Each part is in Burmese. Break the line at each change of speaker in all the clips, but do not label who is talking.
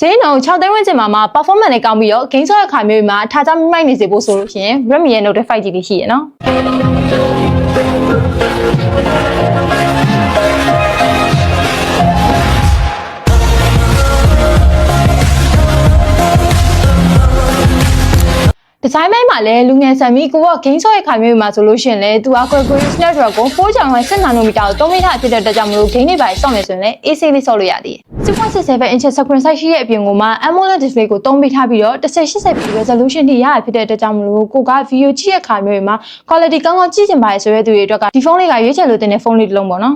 ဈေးနှုန်း6သိန်းဝန်းကျင်မှာ performance နဲ့ကောင်းပြီးတော့ gain ဆော့ရခါမျိုးမှာထားကြမိုက်နေစေဖို့ဆိုလို့ရှိရင် Redmi ရဲ့ Note 5 GB ရှိရနော်ဒီဇိုင်းပိုင်းမှာလည်းလူငယ်ဆန်ပြီးကိုက gain ဆော့ရခါမျိုးမှာဆိုလို့ရှိရင်လည်းသူက Qualcomm Snapdragon 4.1 nanometer ကို3 meter ဖြစ်တဲ့အတွက်ကြောင့်မလို့ gain တွေပါဆော့မယ်ဆိုရင်လည်း AC လေးဆော့လို့ရသေးတယ် 6.67 inch screen size ရှိတဲ့အပြင်ကိုမှ AMOLED display ကိုသုံးပေးထားပြီးတော့ 1080p resolution ထိရရဖြစ်တဲ့အတွက်ကြောင့်မလို့ကိုက video ကြည့်ရခါမျိုးမှာ quality ကောင်းကောင်းကြည့်ချင်ပါတယ်ဆိုတဲ့သူတွေအတွက်ကဒီဖုန်းလေးကရွေးချယ်လို့တဲ့ဖုန်းလေးတစ်လုံးပေါ့နော်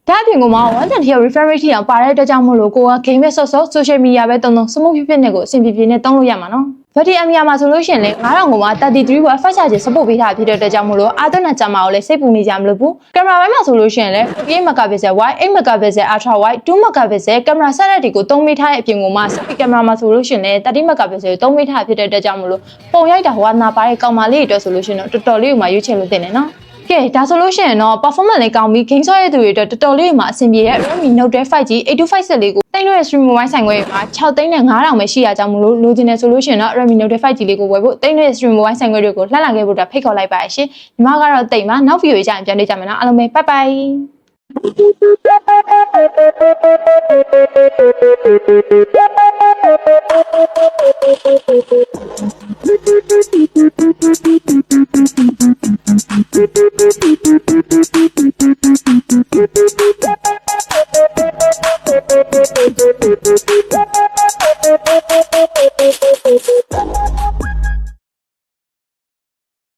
ဒါအပြင်ကမှ120 refresh rate အောင်ပါတဲ့အတွက်ကြောင့်မို့လို့ကိုက game ပဲဆော့ဆော့ social media ပဲတုံး smooth ဖြစ်နေကိုအဆင်ပြေပြေနဲ့တုံးလို့ရမှာနော် battery MAH မှာဆိုလို့ရှိရင်လည်း9000ကိုမှ33 watt fast charge support ပေးထားဖြစ်တဲ့အတွက်ကြောင့်မို့လို့အာသွင်းတဲ့ဂျာမာကိုလည်းစိတ်ပူနေကြမလို့ဘူးကင်မရာဘက်မှာဆိုလို့ရှိရင်လည်း8 megapixel wide 8 megapixel ultra wide 2 megapixel ကင်မရာ set တွေကိုသုံးပေးထားတဲ့အပြင်ကမှ selfie ကင်မရာမှာဆိုလို့ရှိရင်လည်း30 megapixel ကိုသုံးပေးထားဖြစ်တဲ့အတွက်ကြောင့်မို့လို့ပုံရိုက်တာဝါနာပါတဲ့ကောင်မလေးတွေအတွက်ဆိုလို့ရှိရင်တော့တော်တော်လေးကိုမှရွေးချယ်လို့တင်တယ်နော်ကဲဒါဆိုလို့ရှိရင်တော့ performance လေးကောင်းပြီး game ဆော့ရတဲ့သူတွေအတွက်တော်တော်လေးမှအဆင်ပြေတဲ့ Redmi Note 5G 8256လေးကိုတိတ်လို့ရ stream mobile ဆိုင်ခွဲမှာ6သိန်းနဲ့9000ပဲရှိရကြောင်းမလို့လိုချင်တယ်ဆိုလို့ရှိရင်တော့ Redmi Note 5G လေးကိုဝယ်ဖို့တိတ်လို့ရ stream mobile ဆိုင်ခွဲတွေကိုလှမ်းလာခဲ့ဖို့ဖိတ်ခေါ်လိုက်ပါရရှင်ညီမကတော့တိတ်မှာနောက် video ကြရင်ပြန်တွေ့ကြမယ်နော်အားလုံးပဲ bye bye Thank you.